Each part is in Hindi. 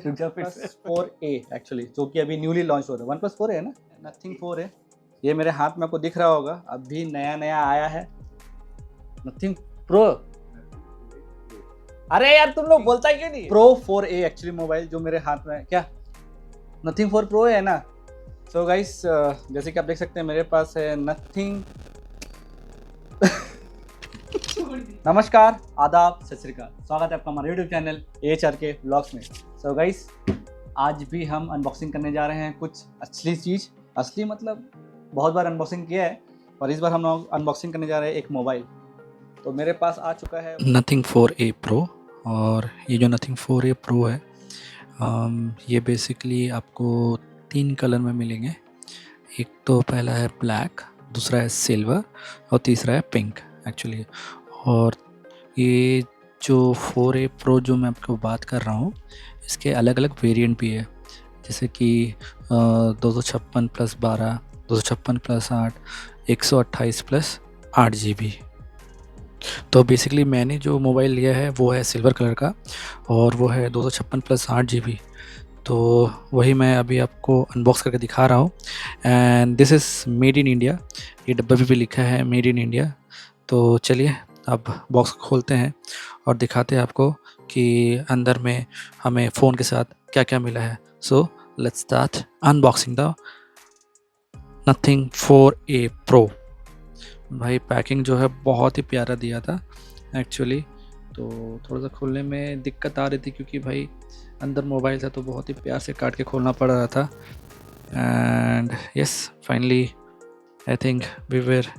रुक जा फिर से। 4A एक्चुअली, जो कि अभी न्यूली लॉन्च हुआ था। वन प्लस 4 है ना, नथिंग 4 है। ये मेरे हाथ में आपको दिख रहा होगा, अभी नया नया आया है नथिंग प्रो। अरे यार तुम लोग बोलता ही क्यों नहीं? प्रो 4A एक्चुअली मोबाइल जो मेरे हाथ में है, क्या नथिंग 4 प्रो है ना। सो गाइस, जैसे कि आप देख सकते हैं मेरे पास है नथिंग। नमस्कार, आदाब, सत श्री अकाल, स्वागत है आपका हमारे यूट्यूब चैनल AHRK व्लॉग्स में। सो गाइस, आज भी हम अनबॉक्सिंग करने जा रहे हैं कुछ असली चीज़। असली मतलब बहुत बार अनबॉक्सिंग किया है, और इस बार हम लोग अनबॉक्सिंग करने जा रहे हैं एक मोबाइल। तो मेरे पास आ चुका है नथिंग 4A प्रो। और ये जो नथिंग 4A प्रो है, ये बेसिकली आपको 3 कलर में मिलेंगे। एक तो पहला है ब्लैक, दूसरा है सिल्वर और तीसरा है पिंक एक्चुअली। और ये जो 4A प्रो जो मैं आपको बात कर रहा हूँ, इसके अलग अलग वेरिएंट भी है, जैसे कि 256+12, 256+8, 128+8 GB। तो बेसिकली मैंने जो मोबाइल लिया है वो है सिल्वर कलर का, और वो है 256+8 GB। तो वही मैं अभी आपको अनबॉक्स करके दिखा रहा हूँ। And this is made in India, ये डब्बे पे भी लिखा है मेड इन इंडिया। तो चलिए अब बॉक्स खोलते हैं और दिखाते हैं आपको कि अंदर में हमें फ़ोन के साथ क्या क्या मिला है। So let's start unboxing the nothing 4A pro. भाई पैकिंग जो है बहुत ही प्यारा दिया था एक्चुअली। तो थोड़ा सा खोलने में दिक्कत आ रही थी, क्योंकि भाई अंदर मोबाइल था तो बहुत ही प्यार से काट के खोलना पड़ रहा था। And yes, finally I think we were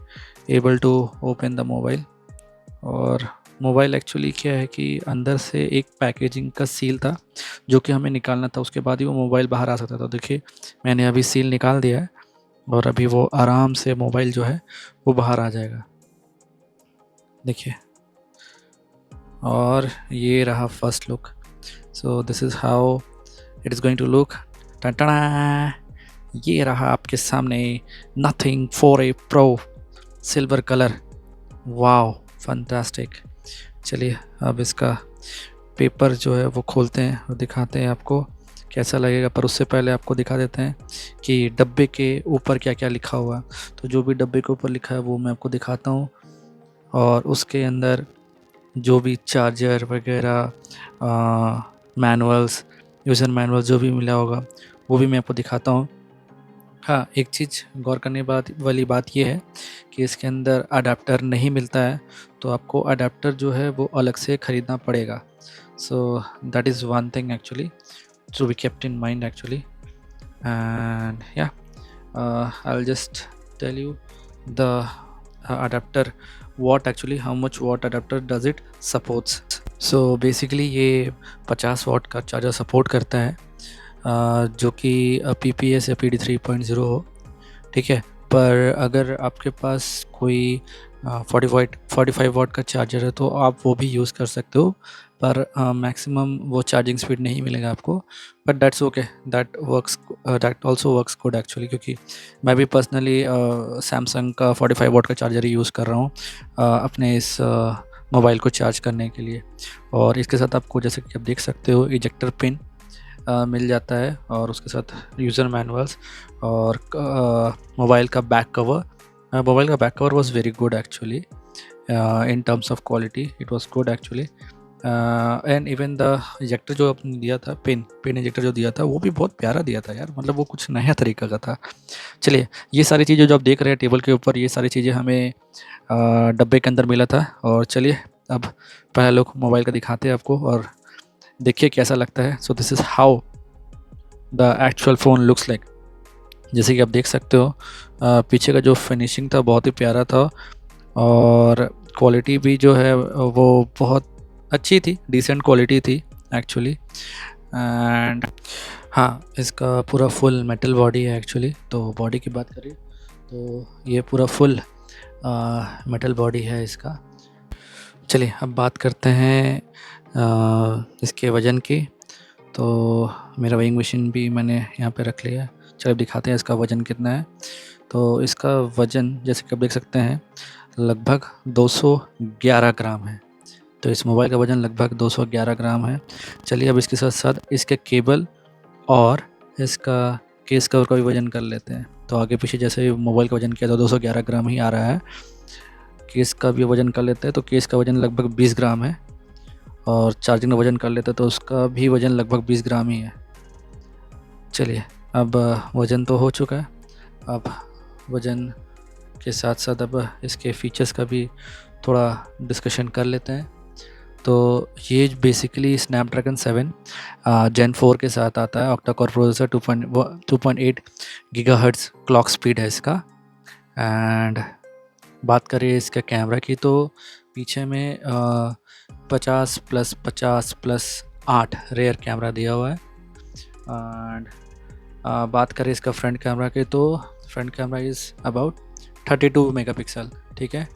able to open the mobile. और मोबाइल एक्चुअली क्या है कि अंदर से एक पैकेजिंग का सील था जो कि हमें निकालना था, उसके बाद ही वो मोबाइल बाहर आ सकता था। देखिए मैंने अभी सील निकाल दिया है, और अभी वो आराम से मोबाइल जो है वो बाहर आ जाएगा, देखिए। और ये रहा first look. So this is how it is going to look. टन, ये रहा आपके सामने nothing 4A pro silver colour. Wow, fantastic. चलिए अब इसका पेपर जो है वो खोलते हैं और दिखाते हैं आपको कैसा लगेगा। पर उससे पहले आपको दिखा देते हैं कि डब्बे के ऊपर क्या क्या लिखा हुआ। तो जो भी डब्बे के ऊपर लिखा है वो मैं आपको दिखाता हूँ, और उसके अंदर जो भी चार्जर वगैरह, मैनुअल्स, यूज़र मैनुअल जो भी मिला होगा वो भी मैं आपको दिखाता हूँ। हाँ, एक चीज़ गौर करने वाली बात ये है कि इसके अंदर अडेप्टर नहीं मिलता है, तो आपको अडेप्टर जो है वो अलग से ख़रीदना पड़ेगा। So that is one thing actually to be kept in mind actually. And yeah, I'll just tell you the adapter, what actually how much watt adapter does it supports. So basically ये 50 वाट का चार्जर सपोर्ट करता है, जो कि PPS या PD 3.0 हो, ठीक है। पर अगर आपके पास कोई 45 वाट का चार्जर है तो आप वो भी यूज़ कर सकते हो, पर मैक्सिमम वो चार्जिंग स्पीड नहीं मिलेगा आपको। But that's okay, that also works good actually, क्योंकि मैं भी पर्सनली सैमसंग का 45 वाट का चार्जर ही यूज़ कर रहा हूँ अपने इस मोबाइल को चार्ज करने के लिए। और इसके साथ आपको, जैसे कि आप देख सकते हो, इजेक्टर पिन मिल जाता है, और उसके साथ यूज़र मैनुअल्स और मोबाइल का बैक कवर। मोबाइल का back cover was very good actually, in terms of quality it was good actually. And even the ejector जो आपने दिया था, पिन इजेक्टर जो दिया था वो भी बहुत प्यारा दिया था यार, मतलब वो कुछ नया तरीका का था। चलिए, ये सारी चीज़ें जो आप देख रहे हैं टेबल के ऊपर, ये सारी चीज़ें हमें डब्बे के अंदर मिला था। और चलिए अब पहला लुक मोबाइल का दिखाते हैं आपको, और देखिए कैसा लगता है। So this is how the actual phone looks like. जैसे कि आप देख सकते हो, पीछे का जो फिनिशिंग था बहुत ही प्यारा था, और क्वालिटी भी जो है वो बहुत अच्छी थी, डिसेंट क्वालिटी थी एक्चुअली। एंड हाँ, इसका पूरा फुल मेटल बॉडी है एक्चुअली। तो बॉडी की बात करें तो ये पूरा फुल मेटल बॉडी है इसका। चलिए अब बात करते हैं इसके वज़न की। तो मेरा वेइंग मशीन भी मैंने यहाँ पे रख लिया है। चलिए अब दिखाते हैं इसका वज़न कितना है। तो इसका वज़न, जैसे कि आप देख सकते हैं, लगभग 211 ग्राम है। तो इस मोबाइल का वज़न लगभग 211 ग्राम है। चलिए अब इसके साथ-साथ इसके केबल और इसका केस कवर का भी वज़न कर लेते हैं। तो आगे-पीछे जैसे मोबाइल का वज़न किया तो 211 ग्राम ही आ रहा है। केस का भी वज़न कर लेते हैं, तो केस का वज़न लगभग 20 ग्राम है और चार्जिंग का वज़न कर लेते हैं तो उसका भी वज़न लगभग 20 ग्राम ही है। चलिए अब वज़न तो हो चुका है, अब वज़न के साथ-साथ अब इसके फ़ीचर्स का भी थोड़ा डिस्कशन कर लेते हैं। तो ये बेसिकली स्नैपड्रैगन 7 जेन 4 के साथ आता है। Octa core processor 2.8 gigahertz clock speed है इसका। एंड बात करें इसके कैमरा की तो पीछे में 50+50+8 रेयर कैमरा दिया हुआ है। एंड बात करें इसका फ्रंट कैमरा की तो front camera is about 32 megapixel, ठीक है।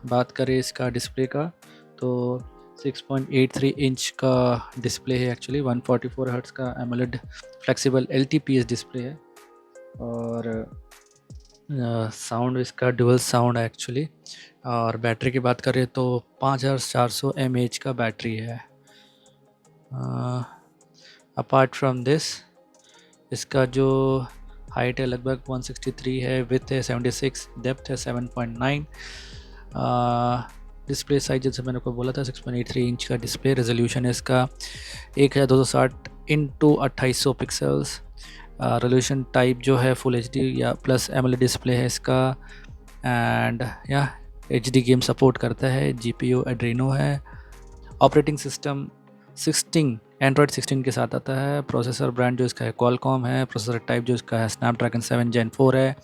बात करें इसका डिस्प्ले का तो 6.83 इंच का डिस्प्ले है एक्चुअली। 144 हर्ट्ज़ का एमोलेड फ्लेक्सिबल LTPS डिस्प्ले है और साउंड इसका डुअल साउंड है एक्चुअली। और बैटरी की बात करें तो 5400 mAh का बैटरी है। अपार्ट फ्रॉम दिस इसका जो हाइट है लगभग 163 है, विड्थ है 76, डेप्थ है 7.9। डिस्प्ले साइज जैसे मैंने आपको बोला था 6.83 इंच का डिस्प्ले। रेजोल्यूशन है इसका 1260 इंटू 2800 पिक्सल्स। रेजोल्यूशन टाइप जो है फुल HD या प्लस एमोलेड डिस्प्ले है इसका। एंड या HD गेम सपोर्ट करता है। GPU एड्रीनो है। ऑपरेटिंग सिस्टम 16 एंड्रॉयड 16 के साथ आता है। प्रोसेसर ब्रांड जो इसका है क्वालकॉम है। प्रोसेसर टाइप जो इसका है स्नैपड्रैगन 7 जेन 4 है।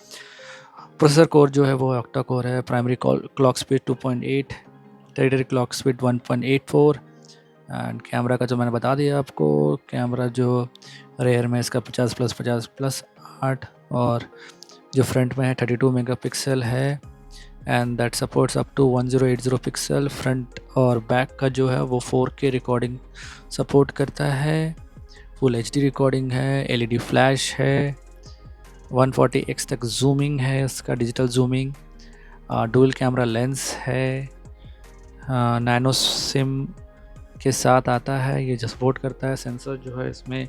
प्रोसेसर कोर जो है वो ऑक्टा कोर है। Primary clock speed 2.8, territory clock speed 1.84। And camera का जो मैंने बता दिया आपको, कैमरा जो रेयर में इसका 50+50+8 और जो फ्रंट में है 32 मेगापिक्सल है। And that supports up to 1080 pixel. Front और बैक का जो है वो 4K रिकॉर्डिंग सपोर्ट करता है। फुल HD रिकॉर्डिंग है। LED फ्लैश है। 140x तक जूमिंग है इसका, digital zooming. Dual camera lens है। नैनो सिम के साथ आता है, ये जो सपोर्ट करता है। सेंसर जो है इसमें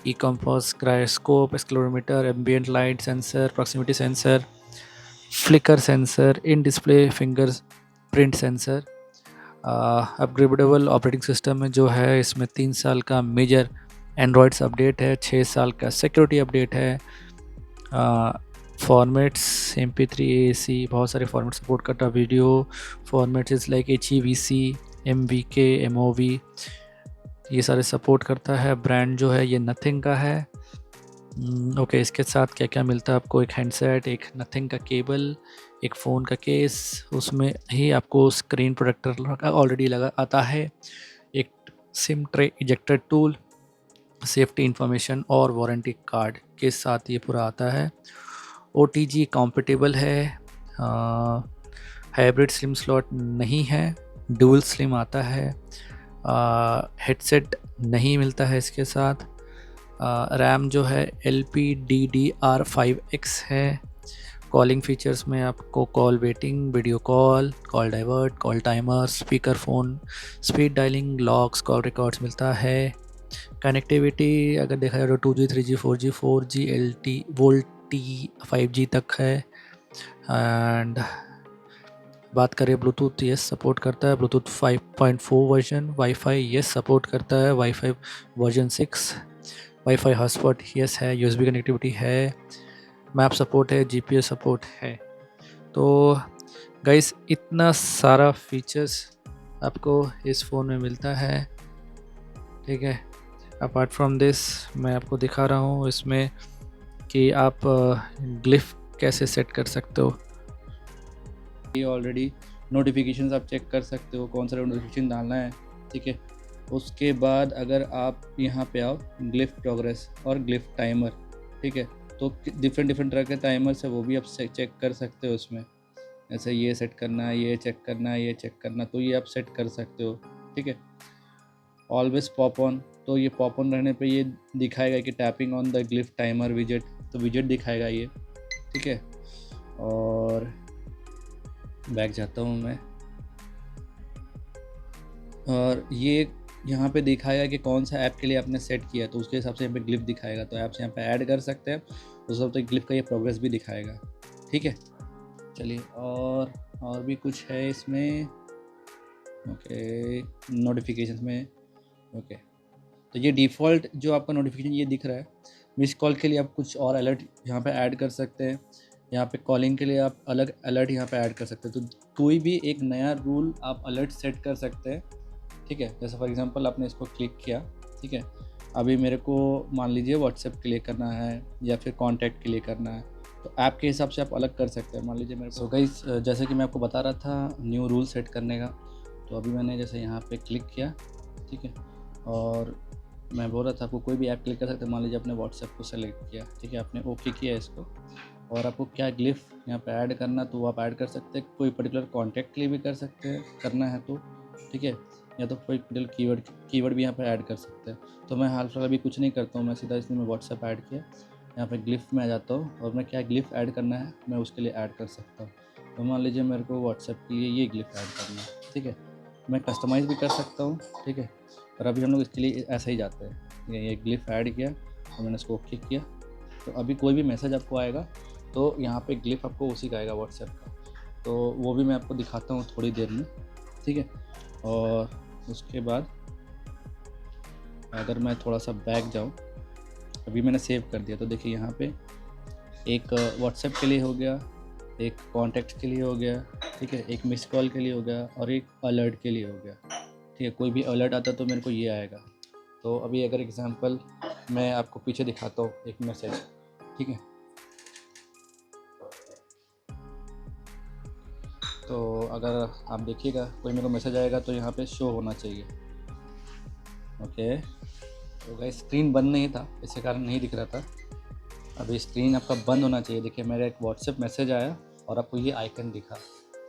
E compass, gyroscope, accelerometer, ambient light sensor, proximity sensor, flicker sensor, in display fingerprint sensor. Upgradable operating system में जो है इसमें 3 साल का मेजर एंड्रॉयड्स अपडेट है, 6 साल का सिक्योरिटी अपडेट है। फॉर्मेट्स MP3, AAC बहुत सारे फॉर्मेट सपोर्ट करता है। Video formats is like HEVC, MVK, MOV ये सारे सपोर्ट करता है। ब्रांड जो है ये नथिंग का है। ओके, इसके साथ क्या क्या मिलता है आपको? एक हैंडसेट, एक नथिंग का केबल, एक फ़ोन का केस, उसमें ही आपको स्क्रीन प्रोटेक्टर ऑलरेडी लगा आता है, एक SIM tray ejector tool, safety information और वारंटी कार्ड के साथ ये पूरा आता है। OTG कॉम्पेटेबल है। हाइब्रिड स्लिम स्लॉट नहीं है, डुअल स्लिम आता है। हेडसेट नहीं मिलता है इसके साथ। रैम जो है LPDDR5X है। कॉलिंग फीचर्स में आपको call waiting, video call, call divert, call timer, speaker phone, speed dialing, locks, call records मिलता है। कनेक्टिविटी अगर देखा जाए तो 2G, 3G, 4G, 4G LT VoLTE 5G तक है। एंड बात करें ब्लूटूथ, यस सपोर्ट करता है। Bluetooth 5.4 version. Wifi yes support करता है। Wifi version 6। Wifi hotspot yes है। USB कनेक्टिविटी है। मैप सपोर्ट है। GPS सपोर्ट है। तो गाइस इतना सारा फीचर्स आपको इस फ़ोन में मिलता है, ठीक है। अपार्ट फ्रॉम दिस मैं आपको दिखा रहा हूँ इसमें कि आप ग्लिफ कैसे सेट कर सकते हो। ये ऑलरेडी नोटिफिकेशंस आप चेक कर सकते हो, कौन सा नोटिफिकेशन डालना है, ठीक है। उसके बाद अगर आप यहाँ पे आओ ग्लिफ प्रोग्रेस और ग्लिफ टाइमर, ठीक है, तो डिफरेंट तरह के टाइमर्स है वो भी आप चेक कर सकते हो उसमें। जैसे ये सेट करना है, ये चेक करना है, ये चेक करना, तो ये आप सेट कर सकते हो, ठीक है। ऑलवेज पॉप ऑन, तो ये पॉप ऑन रहने पे ये दिखाएगा कि tapping on the glyph timer विजेट, तो विजेट दिखाएगा ये, ठीक है। और बैक जाता हूँ मैं। और ये यहाँ पे दिखाएगा कि कौन सा ऐप के लिए आपने सेट किया है, तो उसके हिसाब से यहाँ पे ग्लिफ दिखाएगा। तो ऐप्स यहाँ पे ऐड कर सकते हैं, उस हिसाब से ग्लिफ का ये प्रोग्रेस भी दिखाएगा। ठीक है, चलिए और भी कुछ है इसमें। ओके, नोटिफिकेशन में ओके, तो ये डिफ़ॉल्ट जो आपका नोटिफिकेशन ये दिख रहा है, मिस कॉल के लिए आप कुछ और अलर्ट यहाँ पे ऐड कर सकते हैं। यहाँ पे कॉलिंग के लिए आप अलग अलर्ट यहाँ पे ऐड कर सकते हैं। तो कोई भी एक नया रूल आप अलर्ट सेट कर सकते हैं। ठीक है, जैसे फॉर एग्जांपल आपने इसको क्लिक किया, ठीक है, अभी मेरे को मान लीजिए व्हाट्सएप के लिए करना है या फिर कॉन्टैक्ट के लिए करना है, तो ऐप के हिसाब से आप अलग कर सकते हैं। मान लीजिए मेरे को गाइस, जैसे कि मैं आपको बता रहा था न्यू रूल सेट करने का, तो अभी मैंने जैसे यहाँ पे क्लिक किया, ठीक है, और मैं बोल रहा था आपको कोई भी ऐप क्लिक कर सकते हैं। मान लीजिए आपने व्हाट्सएप को सेलेक्ट किया, ठीक है, आपने ओके किया इसको, और आपको क्या ग्लिफ यहाँ पे ऐड करना तो वो आप ऐड कर सकते हैं। कोई पर्टिकुलर कॉन्टैक्ट के लिए भी कर सकते हैं करना है तो, ठीक है, या तो कोई पर्टिकुलर कीवर्ड भी यहाँ पे ऐड कर सकते हैं। तो मैं हाल फिलहाल अभी कुछ नहीं करता हूँ, मैं सीधा इसमें व्हाट्सएप ऐड किया, यहाँ पे ग्लिफ में आ जाता हूँ और मैं क्या ग्लिफ ऐड करना है मैं उसके लिए ऐड कर सकता हूँ। तो मान लीजिए मेरे को व्हाट्सएप के लिए ये ग्लिफ ऐड करना है, ठीक है, मैं कस्टमाइज़ भी कर सकता हूँ, ठीक है। और अभी हम लोग इसके लिए ऐसा ही जाते हैं, ये ग्लिफ ऐड किया और मैंने इसको ओके किया। तो अभी कोई भी मैसेज आपको आएगा तो यहाँ पे ग्लिफ आपको उसी का आएगा व्हाट्सएप का, तो वो भी मैं आपको दिखाता हूँ थोड़ी देर में, ठीक है। और उसके बाद अगर मैं थोड़ा सा बैक जाऊँ, अभी मैंने सेव कर दिया, तो देखिए यहाँ पे एक व्हाट्सएप के लिए हो गया, एक कॉन्टैक्ट के लिए हो गया, ठीक है, एक मिस कॉल के लिए हो गया और एक अलर्ट के लिए हो गया, ठीक है। कोई भी अलर्ट आता तो मेरे को ये आएगा। तो अभी अगर एग्जांपल मैं आपको पीछे दिखाता हूँ एक मैसेज, ठीक है, तो अगर आप देखिएगा कोई मेरे को मैसेज आएगा तो यहाँ पे शो होना चाहिए। ओके, तो गाइस स्क्रीन बंद नहीं था, इसी कारण नहीं दिख रहा था। अभी स्क्रीन आपका बंद होना चाहिए। देखिए मेरा एक व्हाट्सएप मैसेज आया और आपको ये आइकन दिखा,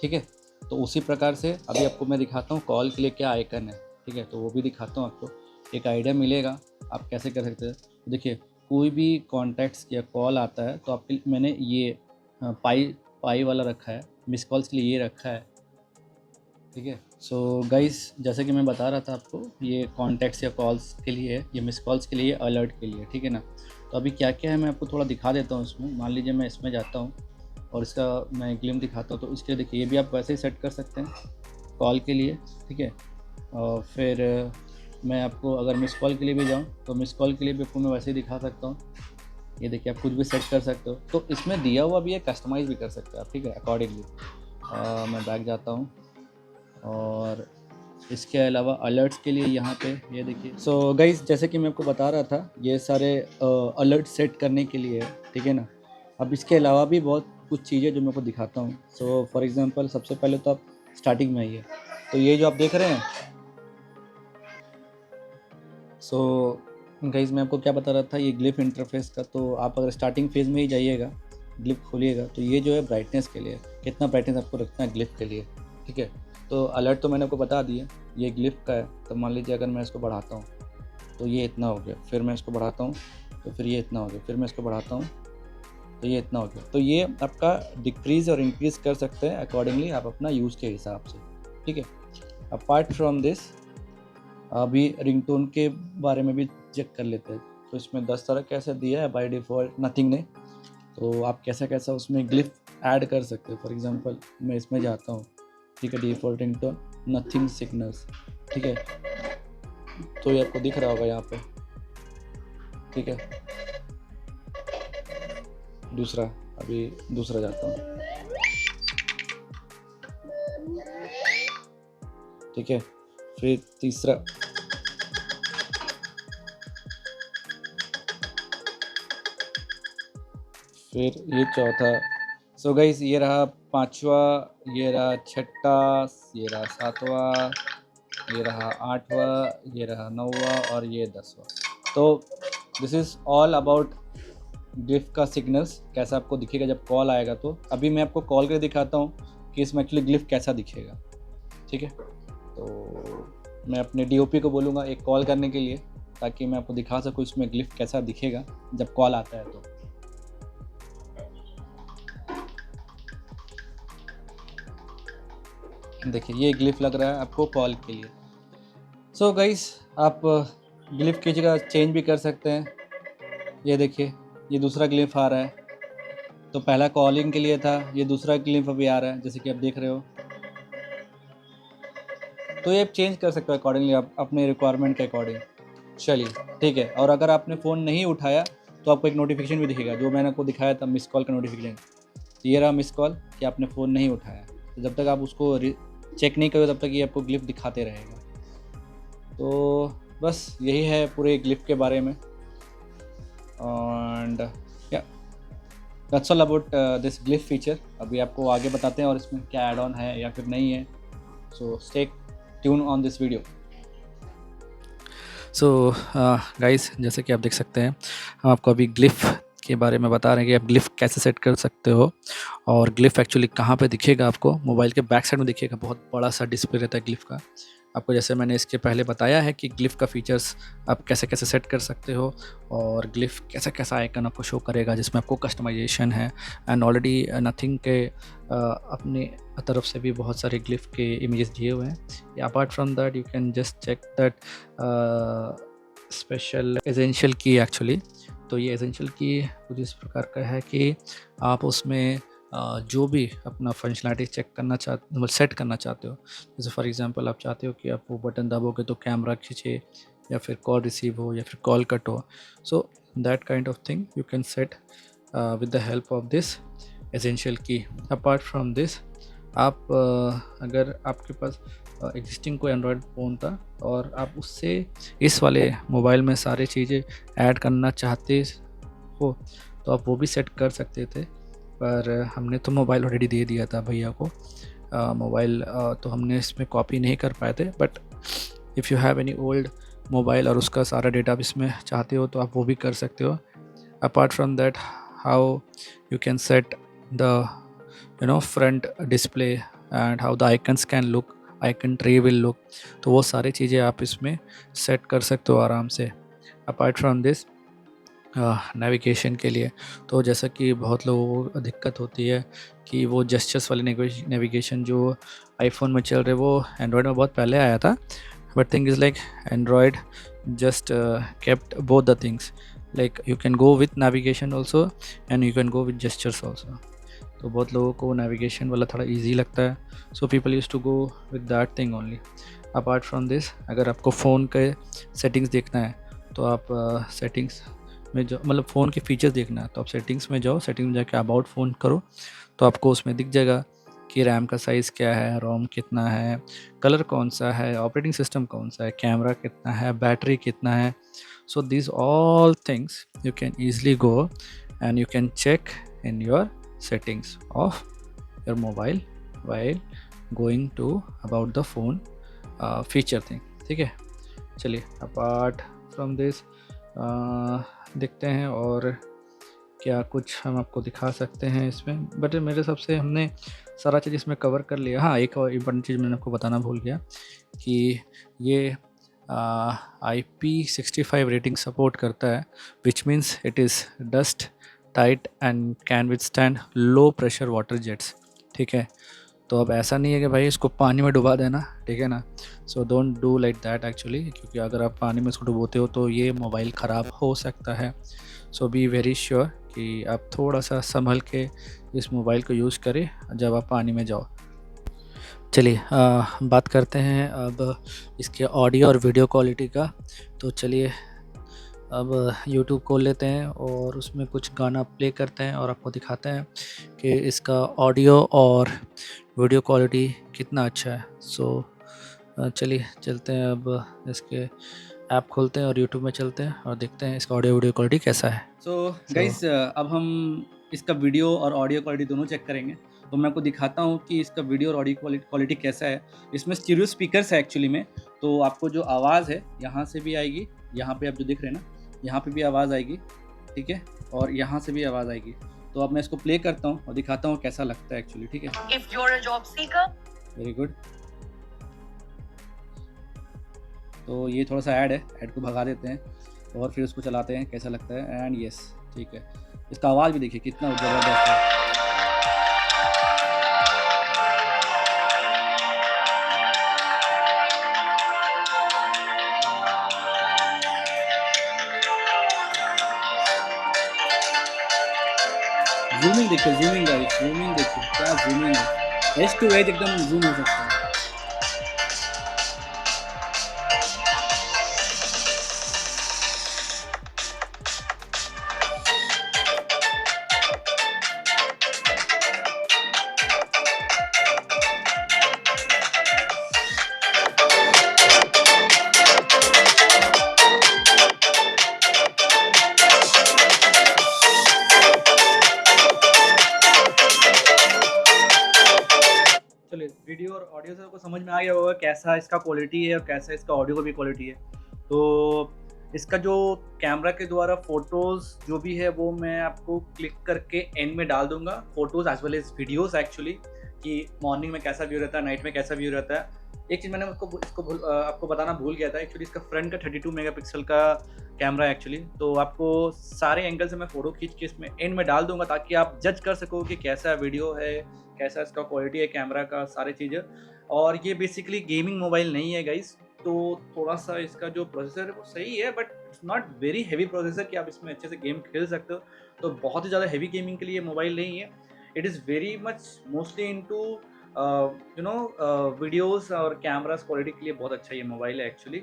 ठीक है। तो उसी प्रकार से अभी आपको मैं दिखाता हूँ कॉल के लिए क्या आइकन है, ठीक है, तो वो भी दिखाता हूँ आपको, एक आइडिया मिलेगा आप कैसे कर सकते हैं। तो देखिए कोई भी कॉन्टैक्ट्स या कॉल आता है तो आपके मैंने ये पाई वाला रखा है, मिस कॉल्स के लिए ये रखा है, ठीक है। सो गाइस जैसे कि मैं बता रहा था आपको, ये कॉन्टैक्ट्स या कॉल्स के लिए है, ये मिस कॉल्स के लिए, अलर्ट के लिए, ठीक है ना। तो अभी क्या क्या है मैं आपको थोड़ा दिखा देता हूँ इसमें। मान लीजिए मैं इसमें जाता हूँ और इसका मैं ग्लिम दिखाता हूँ, तो इसके लिए देखिए ये भी आप वैसे ही सेट कर सकते हैं कॉल के लिए, ठीक है। और फिर मैं आपको अगर मिस कॉल के लिए भी जाऊँ तो मिस कॉल के लिए भी आपको मैं वैसे ही दिखा सकता हूँ। ये देखिए आप कुछ भी सेट कर सकते हो, तो इसमें दिया हुआ भी है, कस्टमाइज़ भी कर सकते हो आप, ठीक है, अकॉर्डिंगली। मैं बैक जाता हूँ और इसके अलावा अलर्ट्स के लिए यहाँ पे ये देखिए। सो गाइस जैसे कि मैं आपको बता रहा था ये सारे अलर्ट सेट करने के लिए है, ठीक है ना। अब इसके अलावा भी बहुत कुछ चीज़ें जो मैं आपको दिखाता हूँ। सो फॉर एग्जांपल सबसे पहले तो आप स्टार्टिंग में आइए, तो ये जो आप देख रहे हैं, सो गाइस मैं आपको क्या बता रहा था, ये ग्लिफ इंटरफेस का। तो आप अगर स्टार्टिंग फेज़ में ही जाइएगा, ग्लिफ खोलिएगा, तो ये जो है ब्राइटनेस के लिए, कितना ब्राइटनेस आपको रखना है ग्लिफ के लिए, ठीक है। तो अलर्ट तो मैंने आपको बता दिया, ये ग्लिफ का है। तो मान लीजिए अगर मैं इसको बढ़ाता हूँ तो ये इतना हो गया, फिर मैं इसको बढ़ाता हूँ तो फिर ये इतना हो गया, फिर मैं इसको बढ़ाता हूँ तो ये इतना हो गया। तो ये आपका डिक्रीज़ और इंक्रीज़ कर सकते हैं अकॉर्डिंगली, आप अपना यूज़ के हिसाब से, ठीक है। अपार्ट फ्रॉम दिस अभी रिंगटोन के बारे में भी चेक कर लेते हैं। तो इसमें 10 तरह कैसे दिया है बाय डिफ़ॉल्ट नथिंग ने, तो आप कैसा कैसा उसमें ग्लिफ ऐड कर सकते हो। फॉर एग्जांपल मैं इसमें जाता हूँ, ठीक है, डिफ़ॉल्ट रिंगटोन नथिंग सिग्नल्स, ठीक है, तो ये आपको दिख रहा होगा यहाँ पे, ठीक है। दूसरा, अभी दूसरा जाता हूँ, ठीक है, फिर तीसरा, फिर ये चौथा। सो गाइस ये रहा पांचवा, ये रहा छठा, ये रहा सातवां, ये रहा आठवां, ये रहा नौवां और ये 10वां। तो this is all about glyph का सिग्नल्स, कैसा आपको दिखेगा जब कॉल आएगा। तो अभी मैं आपको कॉल करके दिखाता हूँ कि इसमें एक्चुअली ग्लिफ कैसा दिखेगा, ठीक है। तो मैं अपने DOP को बोलूँगा एक कॉल करने के लिए, ताकि मैं आपको दिखा सकूँ इसमें ग्लिफ कैसा दिखेगा जब कॉल आता है। तो देखिए ये ग्लिफ लग रहा है आपको कॉल के लिए, सो गाइस, आप ग्लिफ की जगह चेंज भी कर सकते हैं। ये देखिए, ये दूसरा ग्लिफ आ रहा है। तो पहला कॉलिंग के लिए था, ये दूसरा ग्लिफ अभी आ रहा है, जैसे कि आप देख रहे हो। तो ये आप चेंज कर सकते हो अकॉर्डिंगली, आप अपने रिक्वायरमेंट के अकॉर्डिंग। चलिए ठीक है। और अगर आपने फ़ोन नहीं उठाया तो आपको एक नोटिफिकेशन भी दिखेगा, जो मैंने आपको दिखाया था मिस कॉल का नोटिफिकेशन। ये रहा मिस कॉल कि आपने फ़ोन नहीं उठाया। तो जब तक आप उसको चेक नहीं करोगे तब तक ये आपको ग्लिफ दिखाते रहेगा। तो बस यही है पूरे ग्लिफ के बारे में। एंड या that's all about this glyph feature. अभी आपको आगे बताते हैं और इसमें क्या ऐड ऑन है या फिर नहीं है। So stay tune on this video. So guys, जैसे कि आप देख सकते हैं, हम आपको अभी ग्लिफ के बारे में बता रहे हैं कि आप ग्लिफ कैसे सेट कर सकते हो। और ग्लिफ एक्चुअली कहाँ पे दिखेगा आपको, मोबाइल के बैक साइड में दिखेगा। बहुत बड़ा सा डिस्प्ले रहता है ग्लिफ का। आपको जैसे मैंने इसके पहले बताया है कि ग्लिफ का फीचर्स आप कैसे कैसे सेट कर सकते हो, और ग्लिफ कैसा कैसा आइकन आपको शो करेगा जिसमें आपको कस्टमाइजेशन है। एंड ऑलरेडी नथिंग के अपने तरफ से भी बहुत सारे ग्लिफ के इमेजेस दिए हुए हैं। Apart from that you can just check that special essential की एक्चुअली। तो ये एसेंशियल की कुछ इस प्रकार का है कि आप उसमें जो भी अपना फंक्शनलिटी चेक करना चाहते, मतलब सेट करना चाहते हो, जैसे फॉर एग्जांपल आप चाहते हो कि आप वो बटन दबाओगे तो कैमरा खींचे, या फिर कॉल रिसीव हो, या फिर कॉल कट हो। So that kind of thing you can set with the help of this essential की। अपार्ट फ्रॉम दिस, आप अगर आपके पास एग्जिस्टिंग कोई एंड्रॉयड फ़ोन था और आप उससे इस वाले मोबाइल में सारी चीज़ें ऐड करना चाहते हो, तो आप वो भी सेट कर सकते थे। पर हमने तो मोबाइल ऑलरेडी दे दिया था भैया को। मोबाइल तो हमने इसमें कॉपी नहीं कर पाए थे। But if you have any old mobile और उसका सारा डेटा आप इसमें चाहते हो तो आप वो भी कर सकते हो। Apart from that, how you can set the front display and how the icons can look, icon tree will look, तो वो सारी चीज़ें आप इसमें सेट कर सकते हो आराम से। अपार्ट फ्रॉम दिस, नेविगेशन के लिए तो जैसा कि बहुत लोगों को दिक्कत होती है कि वो जेस्चर्स वाली नेविगेशन जो आईफोन में चल रहे वो एंड्रॉयड में बहुत पहले आया था। But thing is like Android just kept both the things, like you can go with navigation also and you can go with gestures also. तो बहुत लोगों को नेविगेशन वाला थोड़ा ईजी लगता है, so people use to go with that thing only. Apart from this, अगर आपको फ़ोन के सेटिंग्स देखना है तो आप सेटिंग्स में जो, मतलब फ़ोन के फीचर्स देखना है तो आप सेटिंग्स में जाओ। सेटिंग में जाके अबाउट फ़ोन करो तो आपको उसमें दिख जाएगा कि रैम का साइज़ क्या है, रोम कितना है, कलर कौन सा है, ऑपरेटिंग सिस्टम कौन सा है, कैमरा कितना है, बैटरी कितना है। So this all things you can easily go and you can check in your settings of your mobile while going to about the phone feature thing। ठीक है, चलिए अपार्ट फ्रॉम दिस देखते हैं और क्या कुछ हम आपको दिखा सकते हैं इसमें। बट मेरे हिसाब से हमने सारा चीज़ इसमें कवर कर लिया। हाँ, एक और इम्पोर्टेंट चीज़ मैंने आपको बताना भूल गया कि ये IP65 रेटिंग सपोर्ट करता है, which means it is dust tight and can withstand low pressure water jets. ठीक है, तो अब ऐसा नहीं है कि भाई इसको पानी में डुबा देना, ठीक है ना। So don't do like that actually, क्योंकि अगर आप पानी में इसको डुबोते हो तो ये मोबाइल ख़राब हो सकता है। सो बी वेरी श्योर कि आप थोड़ा सा संभल के इस मोबाइल को यूज़ करें जब आप पानी में जाओ। चलिए बात करते हैं अब इसके ऑडियो और वीडियो क्वालिटी का। तो चलिए अब यूट्यूब खोल लेते हैं और उसमें कुछ गाना प्ले करते हैं और आपको दिखाते हैं कि इसका ऑडियो और वीडियो क्वालिटी कितना अच्छा है। सो चलिए चलते हैं, अब इसके ऐप खोलते हैं और यूट्यूब में चलते हैं और देखते हैं इसका ऑडियो वीडियो क्वालिटी कैसा है। सो गाइस, अब हम इसका वीडियो और ऑडियो क्वालिटी दोनों चेक करेंगे। तो मैं आपको दिखाता हूँ कि इसका वीडियो और ऑडियो क्वालिटी कैसा है। इसमें स्टीरियो स्पीकर्स है एक्चुअली में, तो आपको जो आवाज़ है यहाँ से भी आएगी, यहाँ पे आप जो दिख रहे हैं ना, यहाँ पे भी आवाज़ आएगी, ठीक है, और यहाँ से भी आवाज़ आएगी। तो अब मैं इसको प्ले करता हूँ और दिखाता हूँ कैसा लगता है एक्चुअली। ठीक है, If you're a job seeker, very good. तो ये थोड़ा सा ऐड है, ऐड को भगा देते हैं और फिर उसको चलाते हैं कैसा लगता है। एंड यस, ठीक है, इसका आवाज़ भी देखिए कितना ज़बरदस्त है। जूमिंग देखिए, जूमिंग गाइस, जूमिंग देखिए, क्या जूमिंग है, एज टू एज एकदम जूम हो सकता है। चलिए, वीडियो और ऑडियो से आपको समझ में आ गया होगा कैसा इसका क्वालिटी है और कैसा इसका ऑडियो का भी क्वालिटी है। तो इसका जो कैमरा के द्वारा फ़ोटोज़ जो भी है वो मैं आपको क्लिक करके एंड में डाल दूँगा, photos as well as videos actually, कि मॉर्निंग में कैसा व्यू रहता है, नाइट में कैसा व्यू रहता है। एक चीज़ मैंने आपको बताना भूल गया था, एक्चुअली इसका फ्रंट का 32 मेगापिक्सल का कैमरा है एक्चुअली। तो आपको सारे एंगल से मैं फ़ोटो खींच के इसमें एंड में डाल दूँगा ताकि आप जज कर सको कि कैसा वीडियो है, कैसा इसका क्वालिटी है कैमरा का, सारी चीज़ें। और ये बेसिकली गेमिंग मोबाइल नहीं है गाइस, तो थोड़ा-सा इसका जो प्रोसेसर है वो सही है, but it's not very heavy processor कि आप इसमें अच्छे से गेम खेल सकते हो। तो बहुत ही ज़्यादा हेवी गेमिंग के लिए मोबाइल नहीं है। It is very much mostly into videos और कैमरास क्वालिटी के लिए बहुत अच्छा ये मोबाइल है एक्चुअली।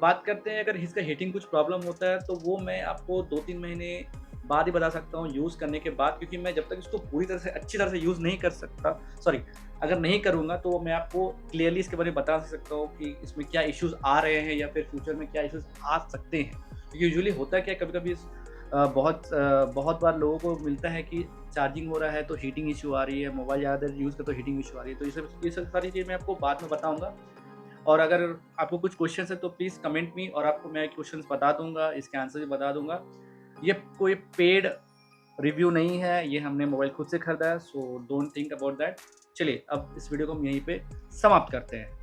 बात करते हैं अगर इसका हीटिंग कुछ प्रॉब्लम होता है तो वो मैं आपको 2-3 महीने बाद ही बता सकता हूँ यूज़ करने के बाद, क्योंकि मैं जब तक इसको पूरी तरह से अच्छी तरह से यूज़ नहीं कर सकता, सॉरी, अगर नहीं करूँगा तो मैं आपको क्लियरली इसके बारे में बता सकता हूँ कि इसमें क्या इश्यूज़ आ रहे हैं या फिर फ्यूचर में क्या इश्यूज़ आ सकते हैं। क्योंकि यूजुअली होता क्या है, कभी-कभी बहुत बार लोगों को मिलता है कि चार्जिंग हो रहा है तो हीटिंग इश्यू आ रही है, मोबाइल ज़्यादा देर यूज़ कर तो हीटिंग इश्यू आ रही है। तो ये सब सारी चीज़ें मैं आपको बाद में बताऊँगा। और अगर आपको कुछ क्वेश्चंस है तो प्लीज़ कमेंट मी और आपको मैं क्वेश्चंस बता दूँगा, इसके आंसर भी बता दूँगा। ये कोई पेड रिव्यू नहीं है, ये हमने मोबाइल खुद से खरीदा है, so don't think about that. चलिए, अब इस वीडियो को हम यहीं पे समाप्त करते हैं।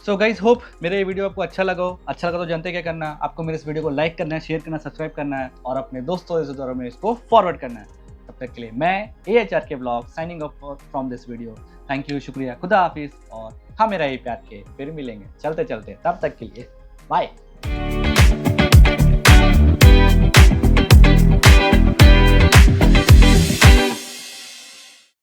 सो गाइज होप मेरा ये वीडियो आपको अच्छा लगा हो। अच्छा लगा तो जानते क्या करना है, आपको मेरे इस वीडियो को लाइक करना है, शेयर करना है, सब्सक्राइब करना है और अपने दोस्तों रिश्तेदारों में इसको फॉरवर्ड करना है। तब तक के लिए मैं AHRK blog signing off from this video. Thank you, शुक्रिया, खुदा हाफिज और हाँ मेरा ये प्यार के फिर मिलेंगे चलते चलते, तब तक के लिए बाय।